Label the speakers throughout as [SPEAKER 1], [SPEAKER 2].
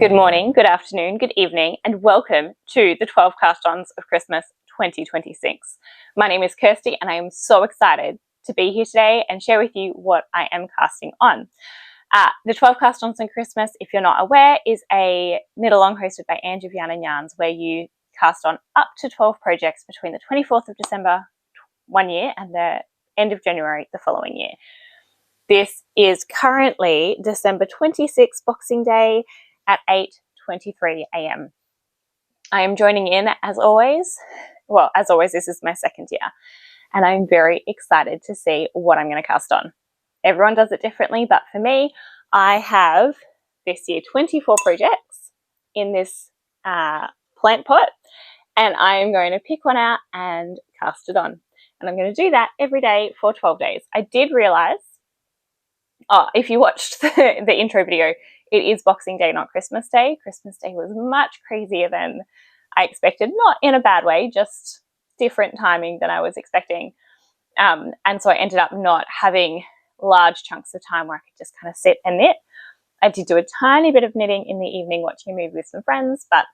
[SPEAKER 1] Good morning, good afternoon, good evening, and welcome to the 12 Cast Ons of Christmas 2026. My name is Kirsty and I am so excited to be here today and share with you what I am casting on. The 12 Cast Ons of Christmas, if you're not aware, is a knit-along hosted by Ange of Yarns where you cast on up to 12 projects between the 24th of December one year and the end of January the following year. This is currently December 26th, Boxing Day, at 8:23 a.m. I am joining in as always. Well, as always, this is my second year, and I'm very excited to see what I'm going to cast on. Everyone does it differently, but for me, I have this year 24 projects in this plant pot, and I am going to pick one out and cast it on. And I'm going to do that every day for 12 days. I did realize, if you watched the intro video, it is Boxing Day, not Christmas Day. Christmas Day was much crazier than I expected, not in a bad way, just different timing than I was expecting. And so I ended up not having large chunks of time where I could just kind of sit and knit. I did do a tiny bit of knitting in the evening, watching a movie with some friends, but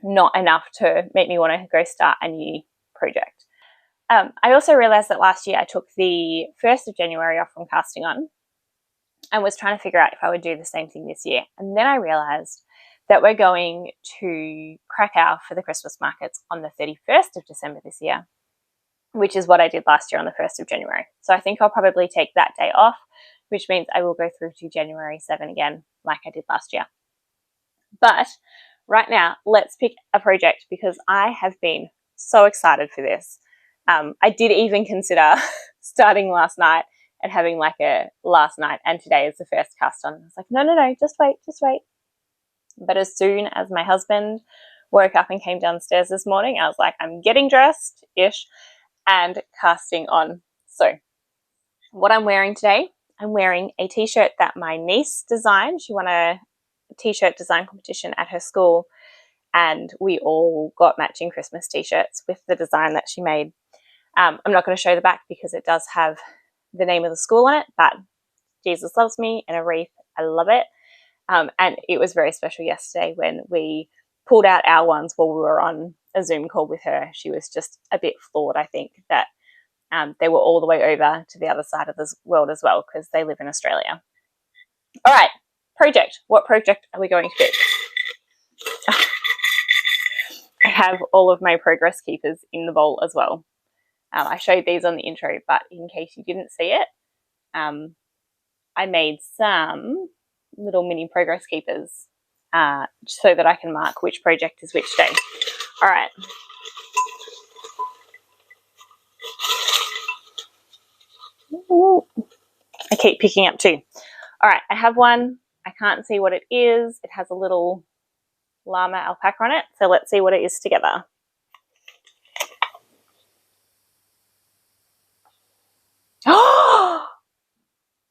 [SPEAKER 1] not enough to make me want to go start a new project. I also realized that last year I took the 1st of January off from casting on, and was trying to figure out if I would do the same thing this year. And then I realized that we're going to Krakow for the Christmas markets on the 31st of December this year, which is what I did last year on the 1st of January. So I think I'll probably take that day off, which means I will go through to January 7 again, like I did last year. But right now, let's pick a project because I have been so excited for this. I did even consider starting last night and having like a last night and today is the first cast on. I was like, no, just wait. But as soon as my husband woke up and came downstairs this morning, I was like, I'm getting dressed-ish and casting on. So what I'm wearing today, I'm wearing a t-shirt that my niece designed. She won a t-shirt design competition at her school, and we all got matching Christmas t-shirts with the design that she made. I'm not going to show the back because it does have the name of the school on it, but Jesus Loves Me and a wreath. I love it. And it was very special yesterday when we pulled out our ones while we were on a Zoom call with her. She was just a bit floored, I think, that they were all the way over to the other side of the world as well because they live in Australia. All right, project. What project are we going to do? I have all of my progress keepers in the bowl as well. I showed these on the intro, but in case you didn't see it, I made some little mini progress keepers so that I can mark which project is which day. All right. Ooh, I keep picking up two. All right, I have one. I can't see what it is. It has a little llama alpaca on it, so let's see what it is together.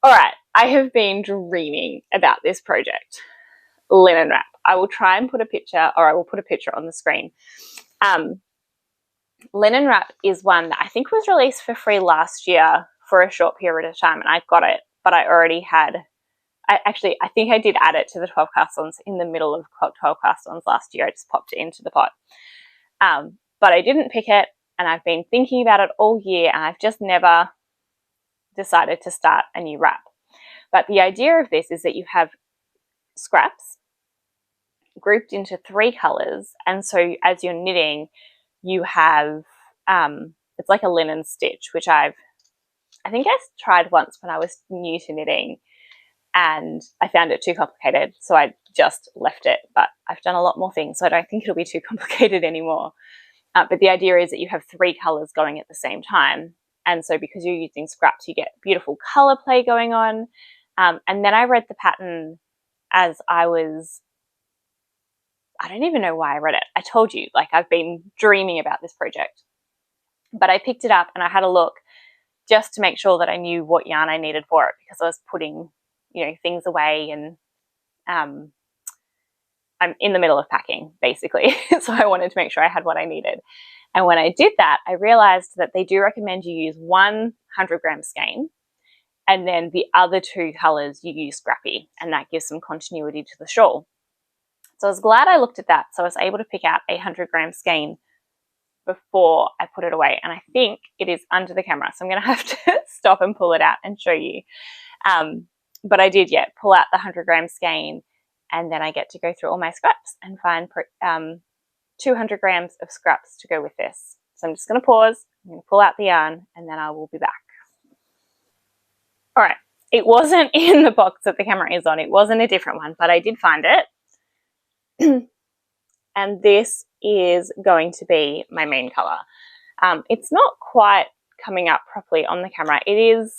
[SPEAKER 1] All right, I have been dreaming about this project, linen wrap. I will try and put a picture, or I will put a picture on the screen. Linen wrap is one that I think was released for free last year for a short period of time, and I got it, but I already had, I think I did add it to the 12 cast ons in the middle of 12 cast ons last year. I just popped it into the pot. But I didn't pick it, and I've been thinking about it all year, and I've just never decided to start a new wrap. But the idea of this is that you have scraps grouped into 3 colors, and so as you're knitting, you have it's like a linen stitch, which I think I tried once when I was new to knitting, and I found it too complicated, so I just left it. But I've done a lot more things, so I don't think it'll be too complicated anymore. But the idea is that you have 3 colors going at the same time. And so because you're using scraps, you get beautiful color play going on. And then I read the pattern as I don't even know why I read it. I told you, like, I've been dreaming about this project. But I picked it up and I had a look just to make sure that I knew what yarn I needed for it, because I was putting, things away, and I'm in the middle of packing, basically. So I wanted to make sure I had what I needed. And when I did that, I realized that they do recommend you use 100-gram skein, and then the other 2 colors you use scrappy, and that gives some continuity to the shawl. So I was glad I looked at that. So I was able to pick out a 100-gram skein before I put it away. And I think it is under the camera. So I'm going to have to stop and pull it out and show you. But I did, yeah, pull out the 100-gram skein, and then I get to go through all my scraps and find 200 grams of scraps to go with this. So I'm just going to pause, I'm going to pull out the yarn, and then I will be back. All right, it wasn't in the box that the camera is on. It wasn't a different one, but I did find it. And this is going to be my main color. It's not quite coming up properly on the camera. It is,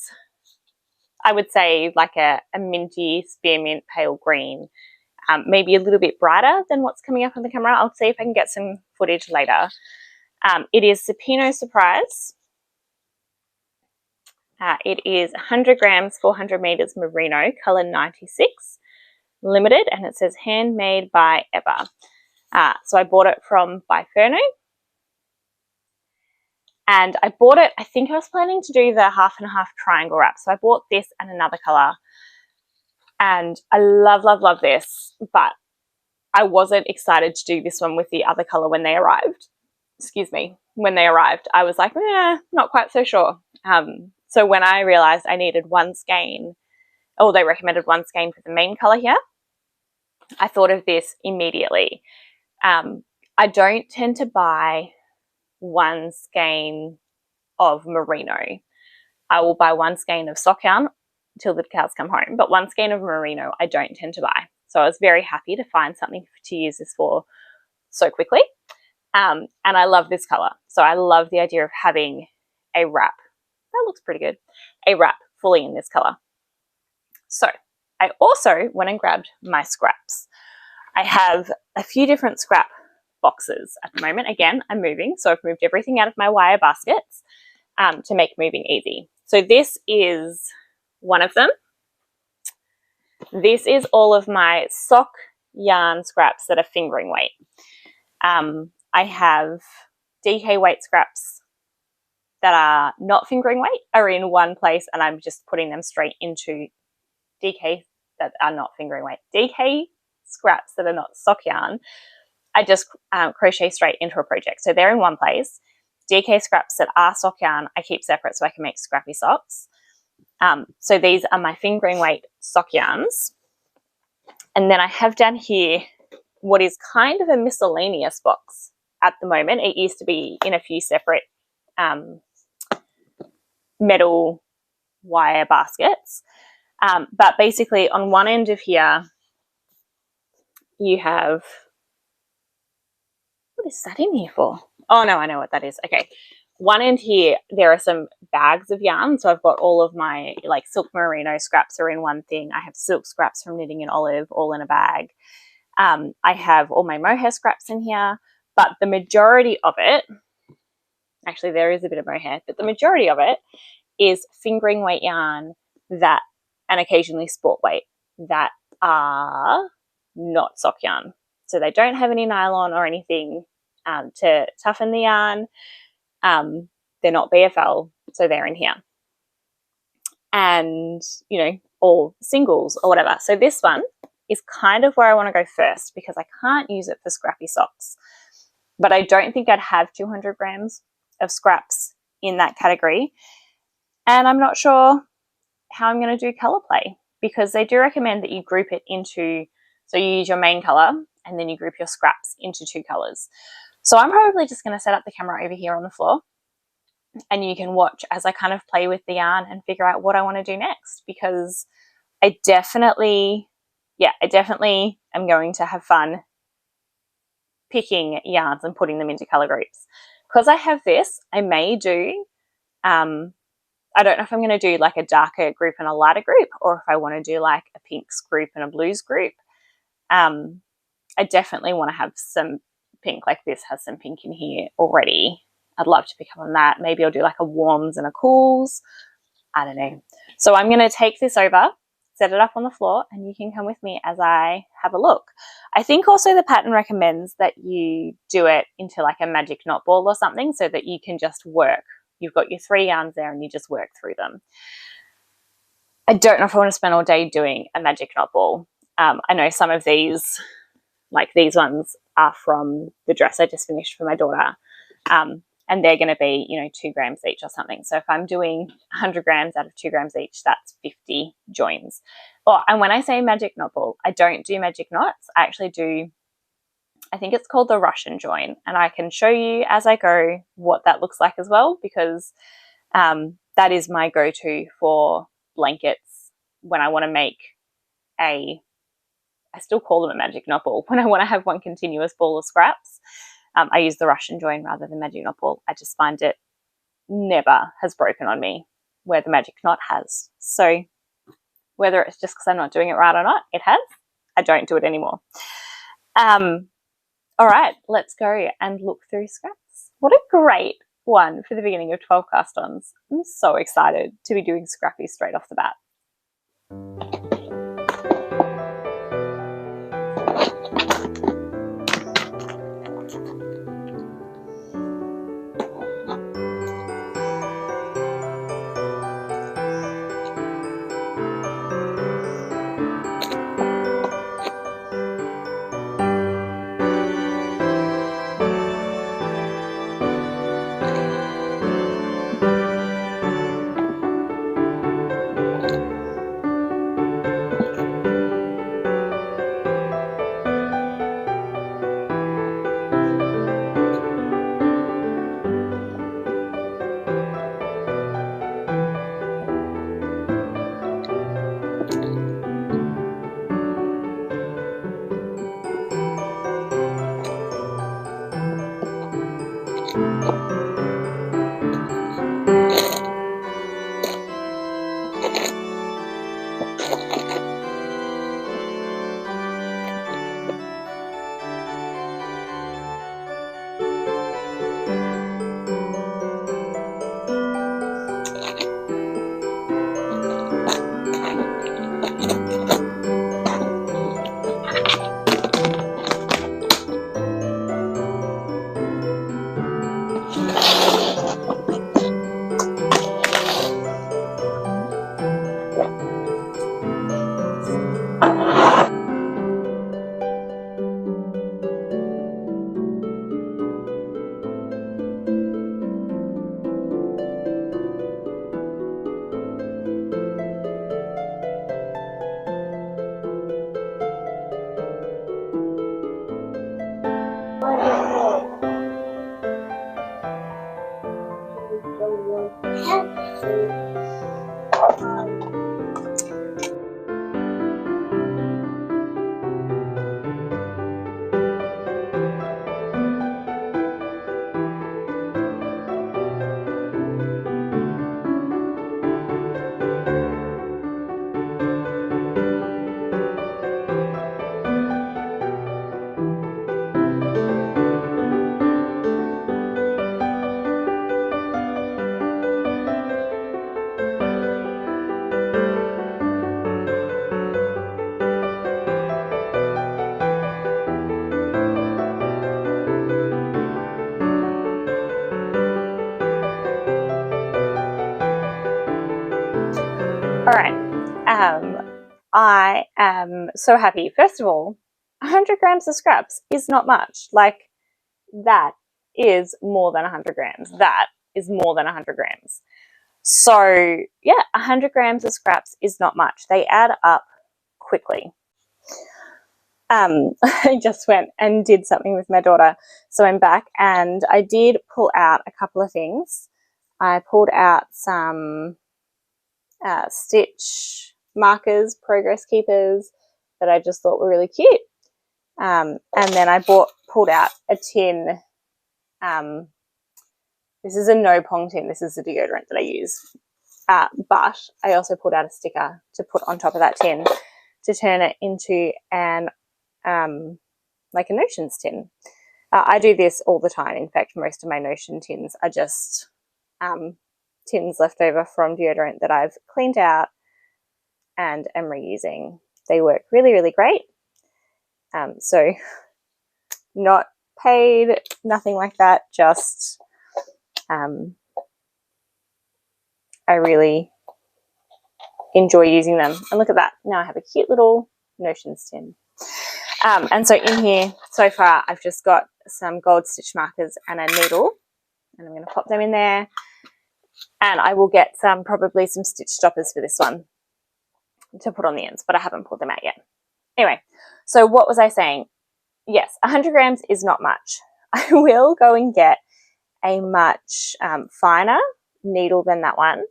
[SPEAKER 1] I would say, like a minty spearmint pale green, maybe a little bit brighter than what's coming up on the camera. I'll see if I can get some footage later. It is Supino Surprise. It is 100 grams, 400 meters merino, color 96, limited, and it says handmade by Eva. So I bought it from By Ferno. And I bought it, I think I was planning to do the half and half triangle wrap. So I bought this and another color. And I love, love, love this. But I wasn't excited to do this one with the other color when they arrived. Excuse me. When they arrived, I was like, not quite so sure. So when I realized I needed one skein, or they recommended one skein for the main color here, I thought of this immediately. I don't tend to buy one skein of merino. I will buy one skein of sock yarn till the cows come home, but one skein of merino I don't tend to buy. So I was very happy to find something to use this for so quickly. And I love this color. So I love the idea of having a wrap. That looks pretty good. A wrap fully in this color. So I also went and grabbed my scraps. I have a few different scrap boxes at the moment. Again, I'm moving, so I've moved everything out of my wire baskets to make moving easy. So this is one of them. This is all of my sock yarn scraps that are fingering weight. I have DK weight scraps that are not fingering weight are in one place, and I'm just putting them straight into DK that are not fingering weight. DK scraps that are not sock yarn, I just crochet straight into a project. So they're in one place. DK scraps that are sock yarn, I keep separate so I can make scrappy socks. So these are my fingering weight sock yarns. And then I have down here what is kind of a miscellaneous box at the moment. It used to be in a few separate metal wire baskets. But basically on one end of here, you have, what is that in here for? Oh no, I know what that is. Okay. One end here, there are some bags of yarn. So I've got all of my like silk merino scraps are in one thing. I have silk scraps from Knitting in Olive all in a bag. I have all my mohair scraps in here, but the majority of it, actually there is a bit of mohair, but the majority of it is fingering weight yarn that, and occasionally sport weight, that are not sock yarn. So they don't have any nylon or anything to toughen the yarn. They're not BFL, so they're in here. And, you know, all singles or whatever. So this one is kind of where I want to go first because I can't use it for scrappy socks. But I don't think I'd have 200 grams of scraps in that category. And I'm not sure how I'm going to do color play because they do recommend that you group it into, so you use your main color and then you group your scraps into two colors. So I'm probably just going to set up the camera over here on the floor and you can watch as I kind of play with the yarn and figure out what I want to do next because I definitely am going to have fun picking yarns and putting them into color groups. Because I have this, I may do, I don't know if I'm going to do like a darker group and a lighter group or if I want to do like a pinks group and a blues group. I definitely want to have some pink, like this has some pink in here already. I'd love to pick up on that. Maybe I'll do like a warms and a cools. I don't know. So I'm going to take this over, set it up on the floor, and you can come with me as I have a look. I think also the pattern recommends that you do it into like a magic knot ball or something so that you can just work. You've got your 3 yarns there and you just work through them. I don't know if I want to spend all day doing a magic knot ball. I know some of these Like these ones are from the dress I just finished for my daughter. And they're going to be, 2 grams each or something. So if I'm doing 100 grams out of 2 grams each, that's 50 joins. Oh, and when I say magic knot ball, I don't do magic knots. I actually do, I think it's called the Russian join. And I can show you as I go what that looks like as well, because that is my go-to for blankets when I want to make I still call them a magic knot ball, when I want to have one continuous ball of scraps. I use the Russian join rather than magic knot ball. I just find it never has broken on me where the magic knot has. So whether it's just because I'm not doing it right or not, it has. I don't do it anymore. All right, let's go and look through scraps. What a great one for the beginning of 12 cast-ons. I'm so excited to be doing scrappy straight off the bat. All right, I am so happy. First of all, 100 grams of scraps is not much. Like, that is more than 100 grams. That is more than 100 grams. So yeah, 100 grams of scraps is not much. They add up quickly. I just went and did something with my daughter. So I'm back and I did pull out a couple of things. I pulled out some stitch markers, progress keepers that I just thought were really cute. And then I pulled out a tin. This is a no pong tin. This is the deodorant that I use. But I also pulled out a sticker to put on top of that tin to turn it into an like a notions tin. I do this all the time. In fact, most of my notion tins are just tins left over from deodorant that I've cleaned out and am reusing. They work really, really great. So not paid, nothing like that, just I really enjoy using them. And look at that. Now I have a cute little notions tin. And so in here, so far, I've just got some gold stitch markers and a needle, and I'm going to pop them in there. And I will get probably some stitch stoppers for this one to put on the ends, but I haven't pulled them out yet. Anyway, so what was I saying? Yes, 100 grams is not much. I will go and get a much finer needle than that one,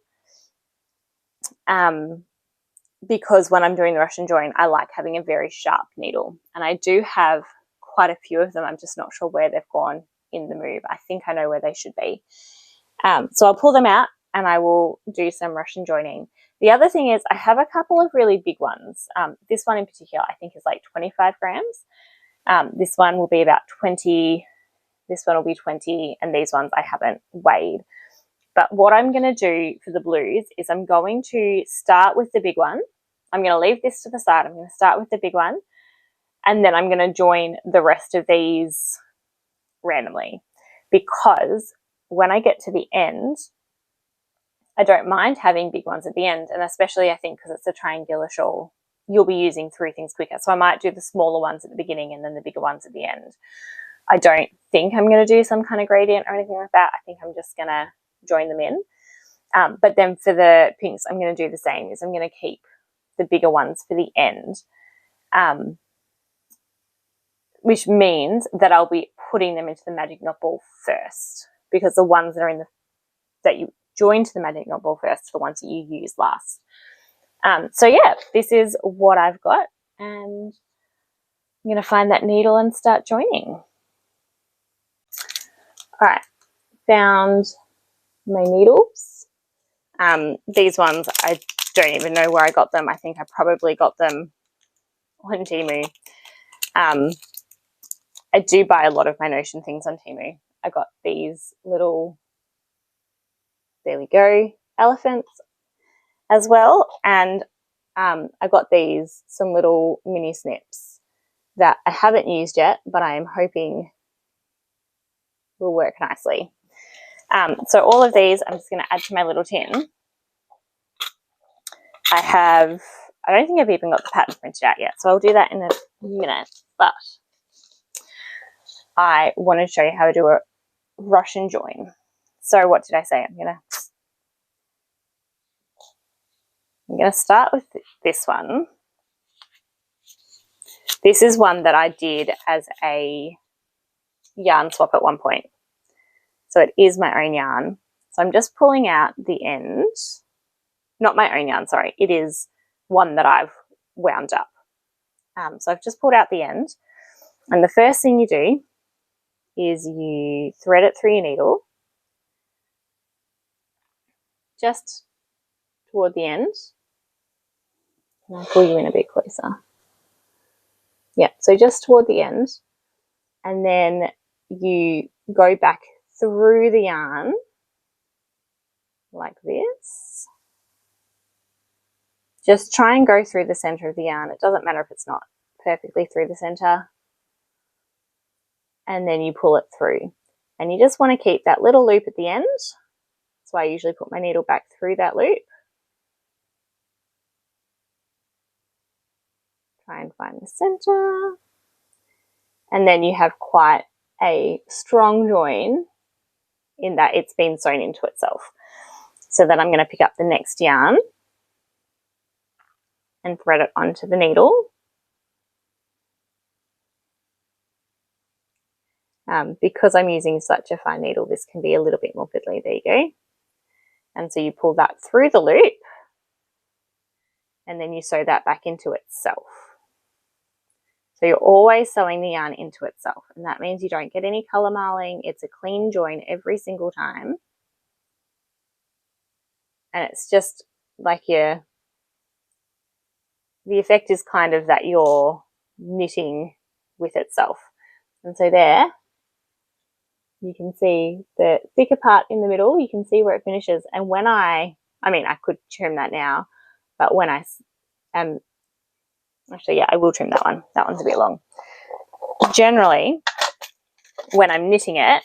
[SPEAKER 1] because when I'm doing the Russian join, I like having a very sharp needle, and I do have quite a few of them. I'm just not sure where they've gone in the move. I think I know where they should be. So I'll pull them out and I will do some Russian joining. The other thing is I have a couple of really big ones. This one in particular I think is like 25 grams. This one will be about 20. This one will be 20, and these ones I haven't weighed. But what I'm going to do for the blues is I'm going to start with the big one. I'm going to leave this to the side. I'm going to start with the big one, and then I'm going to join the rest of these randomly, because when I get to the end, I don't mind having big ones at the end, and especially I think because it's a triangular shawl, you'll be using through things quicker. So I might do the smaller ones at the beginning and then the bigger ones at the end. I don't think I'm going to do some kind of gradient or anything like that. I think I'm just going to join them in. But then for the pinks, I'm going to do the same. Is I'm going to keep the bigger ones for the end, which means that I'll be putting them into the magic knot ball first, because the ones that are in the that you join to the magic knot ball first are the ones that you use last. So yeah, this is what I've got, and I'm going to find that needle and start joining. All right, found my needles. These ones, I don't even know where I got them. I think I probably got them on Temu. I do buy a lot of my Notion things on Temu. I got these little, there we go, elephants as well. And I got some little mini snips that I haven't used yet, but I am hoping will work nicely. So all of these I'm just going to add to my little tin. I don't think I've even got the pattern printed out yet, so I'll do that in a minute, but I want to show you how to do a Russian join. So what did I say? I'm going to start with this one. This is one that I did as a yarn swap at one point. So it is my own yarn. So I'm just pulling out the end. Not my own yarn, sorry. It is one that I've wound up. So I've just pulled out the end. And the first thing you do is you thread it through your needle, just toward the end. And I'll pull you in a bit closer. Yeah, so just toward the end. And then you go back through the yarn like this. Just try and go through the center of the yarn. It doesn't matter if it's not perfectly through the center. And then you pull it through. And you just want to keep that little loop at the end. That's why I usually put my needle back through that loop. Try and find the center. And then you have quite a strong join in that it's been sewn into itself. So then I'm going to pick up the next yarn and thread it onto the needle. Because I'm using such a fine needle, this can be a little bit more fiddly. There you go. And so you pull that through the loop, and then you sew that back into itself. So you're always sewing the yarn into itself, and that means you don't get any colour marling. It's a clean join every single time. And it's just like the effect is kind of that you're knitting with itself. And so there, you can see the thicker part in the middle. You can see where it finishes. And when I mean, I could trim that now, but when I actually, yeah, I will trim that one. That one's a bit long. Generally, when I'm knitting it,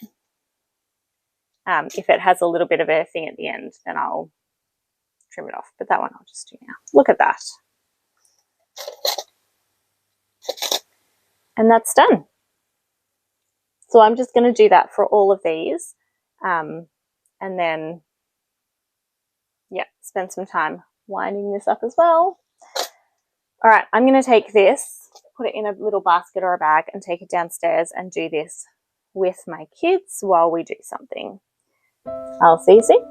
[SPEAKER 1] if it has a little bit of a thing at the end, then I'll trim it off. But that one I'll just do now. Look at that. And that's done. So I'm just going to do that for all of these, and then, yeah, spend some time winding this up as well. All right, I'm going to take this, put it in a little basket or a bag, and take it downstairs and do this with my kids while we do something. I'll see you soon.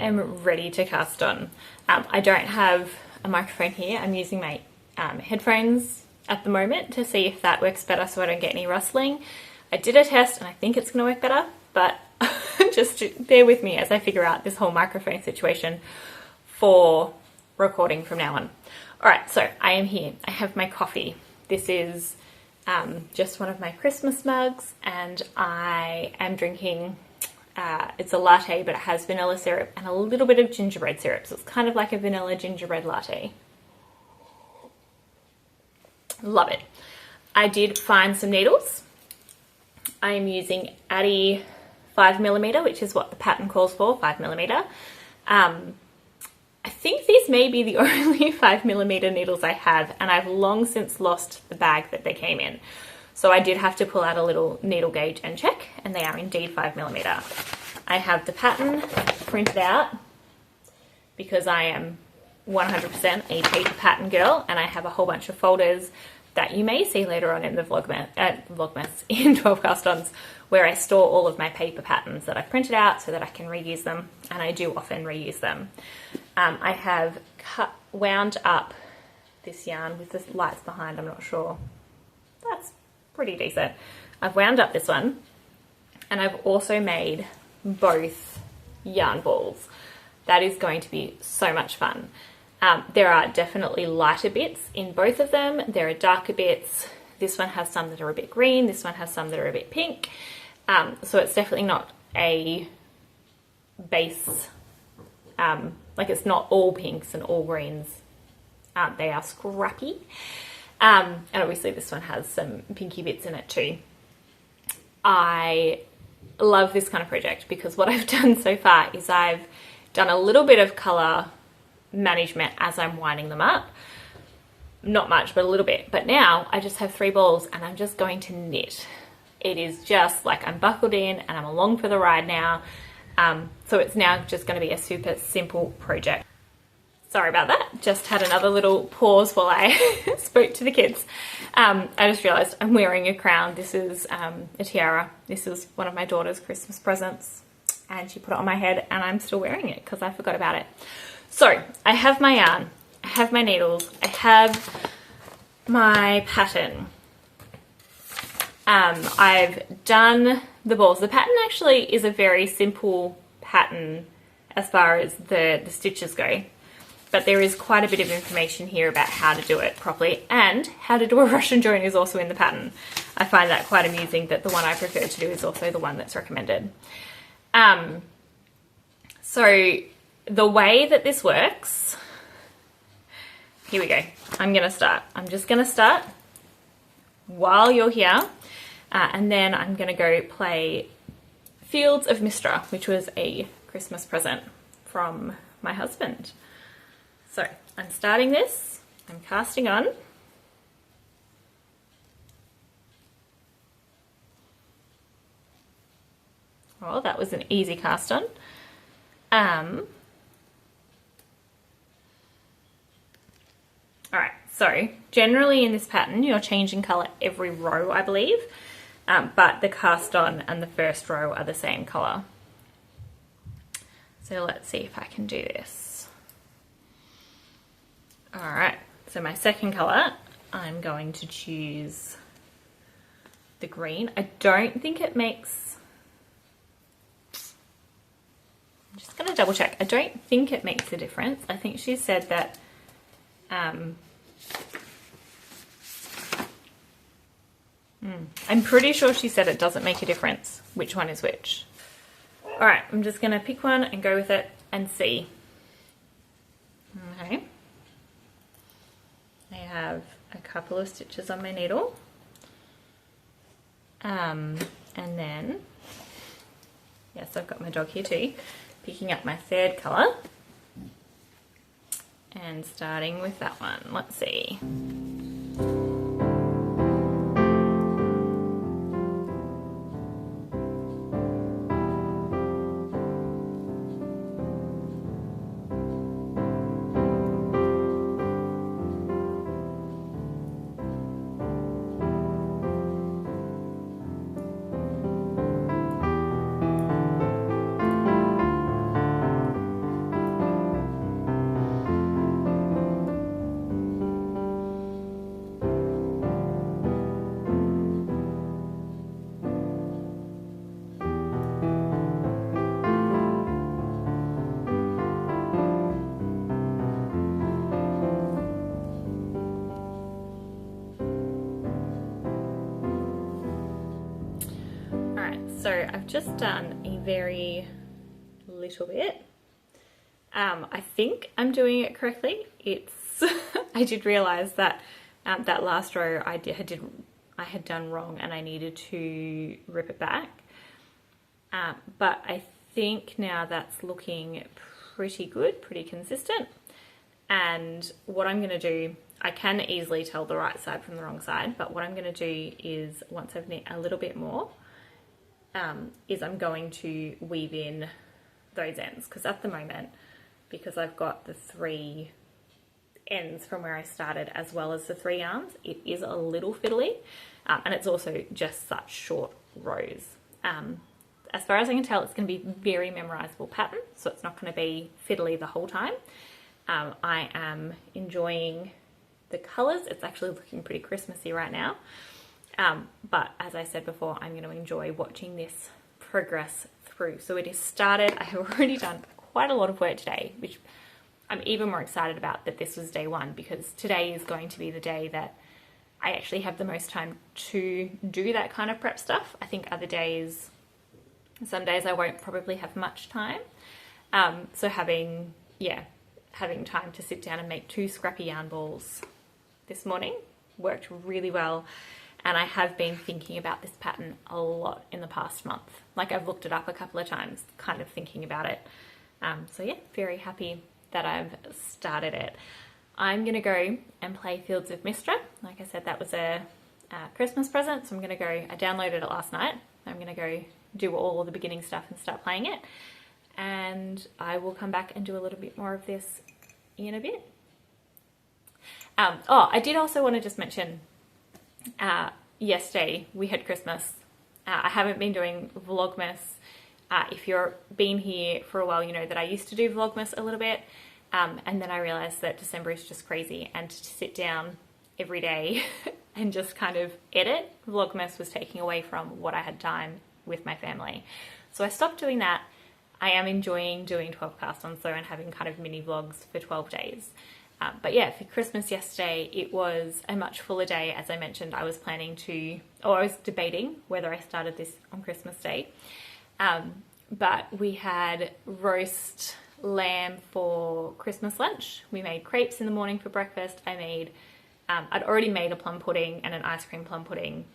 [SPEAKER 1] I'm ready to cast on. I don't have a microphone here. I'm using my headphones at the moment to see if that works better so I don't get any rustling. I did a test and I think it's going to work better, but just bear with me as I figure out this whole microphone situation for recording from now on. Alright, so I am here. I have my coffee. This is just one of my Christmas mugs, and I am drinking it's a latte, but it has vanilla syrup and a little bit of gingerbread syrup, so it's kind of like a vanilla gingerbread latte. Love it. I did find some needles. I am using Addy 5mm, which is what the pattern calls for, 5mm. I think these may be the only 5mm needles I have, and I've long since lost the bag that they came in. So I did have to pull out a little needle gauge and check, and they are indeed 5mm. I have the pattern printed out because I am 100% a paper pattern girl, and I have a whole bunch of folders that you may see later on in the Vlogmas in 12 Cast Ons, where I store all of my paper patterns that I've printed out so that I can reuse them, and I do often reuse them. I have wound up this yarn with the lights behind, I'm not sure. That's pretty decent. I've wound up this one, and I've also made both yarn balls. That is going to be so much fun. There are definitely lighter bits in both of them. There are darker bits. This one has some that are a bit green. This one has some that are a bit pink. So it's definitely not a base, like it's not all pinks and all greens. They are scrappy. And obviously this one has some pinky bits in it too. I love this kind of project because what I've done so far is I've done a little bit of colour management as I'm winding them up. Not much, but a little bit. But now I just have 3 balls and I'm just going to knit. It is just like I'm buckled in and I'm along for the ride now. So it's now just going to be a super simple project. Sorry about that. Just had another little pause while I spoke to the kids. I just realised I'm wearing a crown. This is a tiara. This is one of my daughter's Christmas presents, and she put it on my head, and I'm still wearing it because I forgot about it. So I have my yarn, I have my needles, I have my pattern. I've done the balls. The pattern actually is a very simple pattern as far as the stitches go, but there is quite a bit of information here about how to do it properly, and how to do a Russian join is also in the pattern. I find that quite amusing that the one I prefer to do is also the one that's recommended. So the way that this works, here we go. I'm just gonna start while you're here, and then I'm gonna go play Fields of Mistra, which was a Christmas present from my husband. So I'm starting this, I'm casting on. Oh, that was an easy cast on. Alright, so generally in this pattern you're changing colour every row, I believe, but the cast on and the first row are the same colour. So let's see if I can do this. Alright, so my second colour, I'm going to choose the green. I don't think it makes... I'm just going to double check. I don't think it makes a difference. I think she said that I'm pretty sure she said it doesn't make a difference which one is which. Alright, I'm just going to pick one and go with it and see. Okay. I have a couple of stitches on my needle. And then, yes, I've got my dog here too, picking up my third colour and starting with that one. Let's see. So I've just done a very little bit. I think I'm doing it correctly. It's I did realize that that last row I had done wrong and I needed to rip it back. But I think now that's looking pretty good, pretty consistent. And what I'm going to do, I can easily tell the right side from the wrong side, but what I'm going to do is, once I've knit a little bit more, is I'm going to weave in those ends, because at the moment, because I've got the 3 ends from where I started as well as the 3 arms, it is a little fiddly, and it's also just such short rows. As far as I can tell, it's going to be a very memorizable pattern, so it's not going to be fiddly the whole time. I am enjoying the colours. It's actually looking pretty Christmassy right now. But as I said before, I'm going to enjoy watching this progress through. So it is started. I have already done quite a lot of work today, which I'm even more excited about that this was day 1, because today is going to be the day that I actually have the most time to do that kind of prep stuff. I think other days, some days I won't probably have much time. So having time to sit down and make 2 scrappy yarn balls this morning worked really well. And I have been thinking about this pattern a lot in the past month. Like, I've looked it up a couple of times, kind of thinking about it. So yeah, very happy that I've started it. I'm going to go and play Fields of Mistra. Like I said, that was a Christmas present, so I'm going to go, I downloaded it last night. I'm going to go do all the beginning stuff and start playing it. And I will come back and do a little bit more of this in a bit. Oh, I did also want to just mention, Yesterday we had Christmas. I haven't been doing Vlogmas. If you've been here for a while, you know that I used to do Vlogmas a little bit. And then I realized that December is just crazy, and to sit down every day and just kind of edit Vlogmas was taking away from what I had time with my family. So I stopped doing that. I am enjoying doing 12 cast ons though, and having kind of mini vlogs for 12 days. But yeah, for Christmas yesterday, it was a much fuller day. As I mentioned, I was planning to, or I was debating whether I started this on Christmas Day. But we had roast lamb for Christmas lunch. We made crepes in the morning for breakfast. I'd already made a plum pudding and an ice cream plum pudding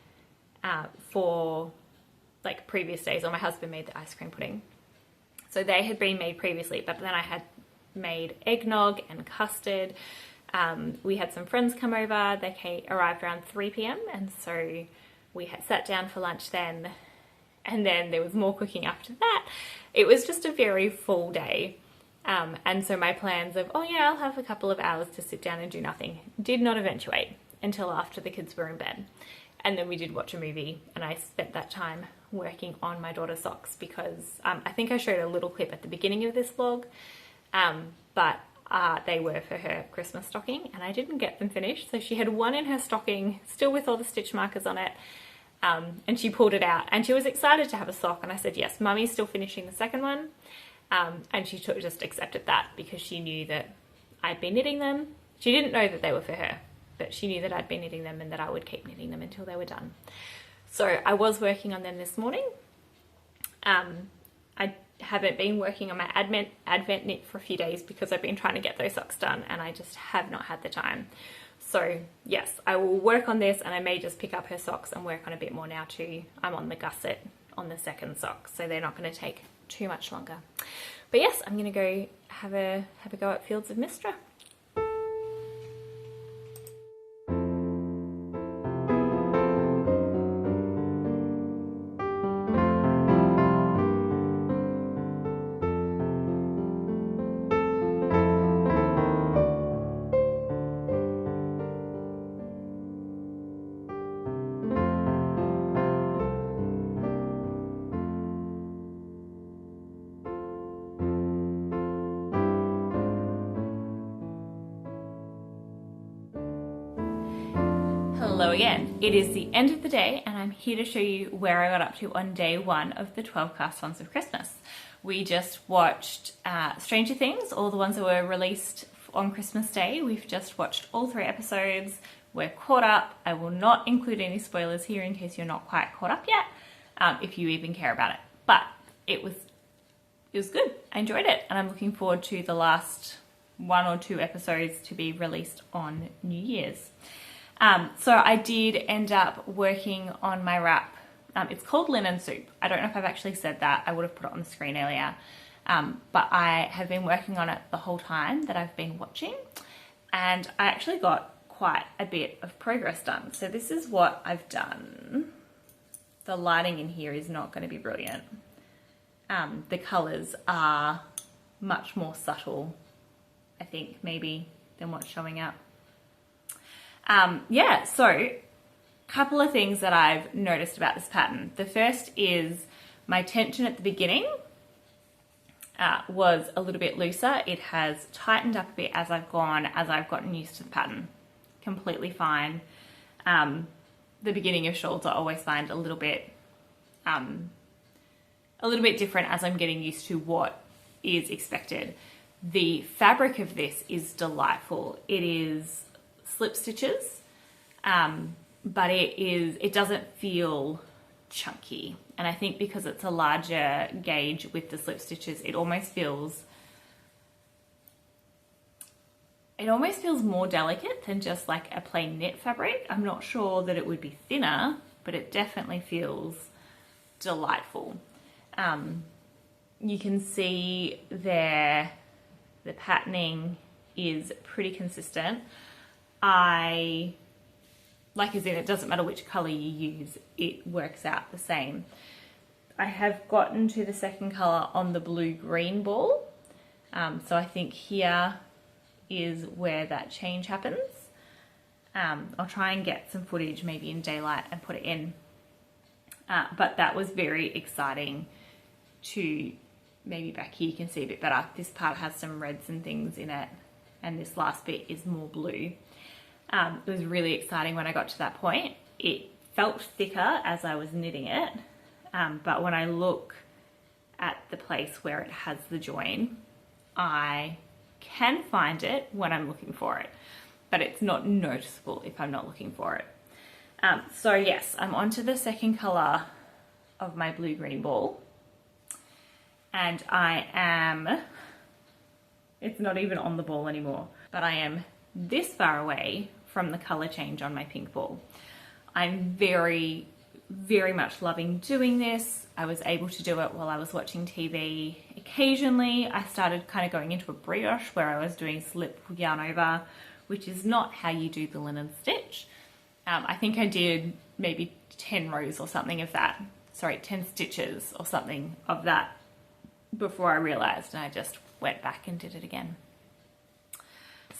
[SPEAKER 1] for like previous days, or my husband made the ice cream pudding. So they had been made previously, but then I had made eggnog and custard. We had some friends come over. They arrived around 3 p.m. and so we had sat down for lunch then, and then there was more cooking after that. It was just a very full day. And so my plans of, oh yeah, I'll have a couple of hours to sit down and do nothing, did not eventuate until after the kids were in bed. And then we did watch a movie, and I spent that time working on my daughter's socks because I think I showed a little clip at the beginning of this vlog. But they were for her Christmas stocking, and I didn't get them finished. So she had one in her stocking still with all the stitch markers on it, and she pulled it out and she was excited to have a sock, and I said, yes, mummy's still finishing the second one. And she just accepted that because she knew that I'd been knitting them. She didn't know that they were for her, but she knew that I'd been knitting them and that I would keep knitting them until they were done. So I was working on them this morning. I haven't been working on my Advent knit for a few days because I've been trying to get those socks done, and I just have not had the time. So yes, I will work on this, and I may just pick up her socks and work on a bit more now too. I'm on the gusset on the second sock, so they're not going to take too much longer. But yes, I'm going to go have a go at Fields of Mistra. Hello again. It is the end of the day, and I'm here to show you where I got up to on day one of the 12 Cast Ons of Christmas. We just watched Stranger Things, all the ones that were released on Christmas Day. We've just watched all 3 episodes. We're caught up. I will not include any spoilers here in case you're not quite caught up yet, if you even care about it. But it was good. I enjoyed it, and I'm looking forward to the last 1 or 2 episodes to be released on New Year's. So I did end up working on my wrap. It's called Linen Soup. I don't know if I've actually said that. I would have put it on the screen earlier. But I have been working on it the whole time that I've been watching, and I actually got quite a bit of progress done. So this is what I've done. The lighting in here is not going to be brilliant. The colours are much more subtle, I think, maybe, than what's showing up. Yeah, so a couple of things that I've noticed about this pattern. The first is my tension at the beginning was a little bit looser. It has tightened up a bit as I've gotten used to the pattern. Completely fine. The beginning of shawls I always find a little bit different as I'm getting used to what is expected. The fabric of this is delightful. It is slip stitches, but it doesn't feel chunky, and I think because it's a larger gauge with the slip stitches, it almost feels more delicate than just like a plain knit fabric. I'm not sure that it would be thinner, but it definitely feels delightful. You can see there the patterning is pretty consistent. It doesn't matter which colour you use, it works out the same. I have gotten to the second colour on the blue-green ball, so I think here is where that change happens. I'll try and get some footage maybe in daylight and put it in. But that was very exciting to, maybe back here you can see a bit better. This part has some reds and things in it, and this last bit is more blue. It was really exciting when I got to that point. It felt thicker as I was knitting it, but when I look at the place where it has the join, I can find it when I'm looking for it, but it's not noticeable if I'm not looking for it. So yes, I'm onto the second colour of my blue-green ball, and I am, it's not even on the ball anymore, but I am this far away from the colour change on my pink ball. I'm very, very much loving doing this. I was able to do it while I was watching TV. Occasionally I started kind of going into a brioche where I was doing slip yarn over, which is not how you do the linen stitch. I think I did maybe 10 rows or something of that, sorry, 10 stitches or something of that before I realized, and I just went back and did it again.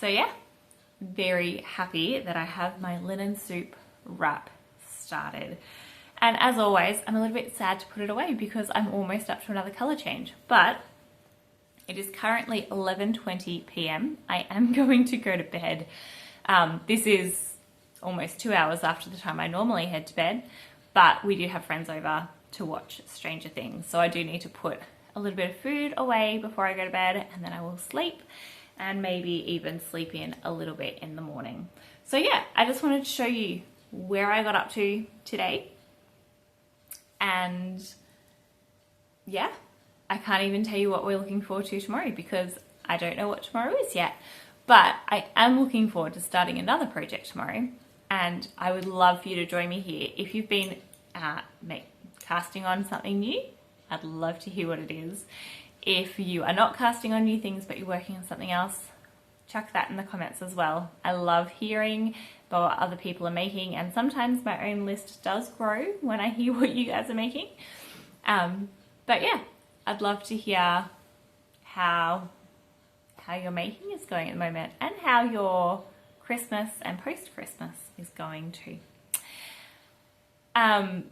[SPEAKER 1] So yeah, very happy that I have my linen soup wrap started. And as always, I'm a little bit sad to put it away because I'm almost up to another color change, but it is currently 11:20 p.m. I am going to go to bed. This is almost 2 hours after the time I normally head to bed, but we do have friends over to watch Stranger Things, so I do need to put a little bit of food away before I go to bed, and then I will sleep and maybe even sleep in a little bit in the morning. So yeah, I just wanted to show you where I got up to today, and yeah, I can't even tell you what we're looking forward to tomorrow because I don't know what tomorrow is yet, but I am looking forward to starting another project tomorrow, and I would love for you to join me here. If you've been casting on something new, I'd love to hear what it is. If you are not casting on new things but you're working on something else, chuck that in the comments as well. I love hearing about what other people are making, and sometimes my own list does grow when I hear what you guys are making. But yeah, I'd love to hear how your making is going at the moment and how your Christmas and post-Christmas is going too.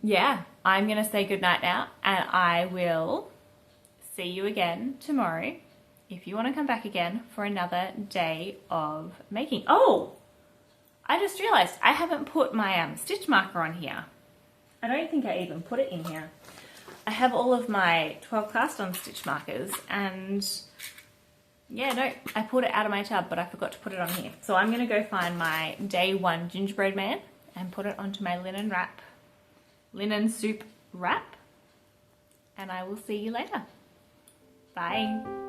[SPEAKER 1] Yeah, I'm gonna say goodnight now, and I will see you again tomorrow if you want to come back again for another day of making. Oh, I just realized I haven't put my stitch marker on here. I don't think I even put it in here. I have all of my 12 cast on stitch markers, and yeah, no, I pulled it out of my tub, but I forgot to put it on here. So I'm gonna go find my day 1 gingerbread man and put it onto my linen soup wrap, and I will see you later. Bye.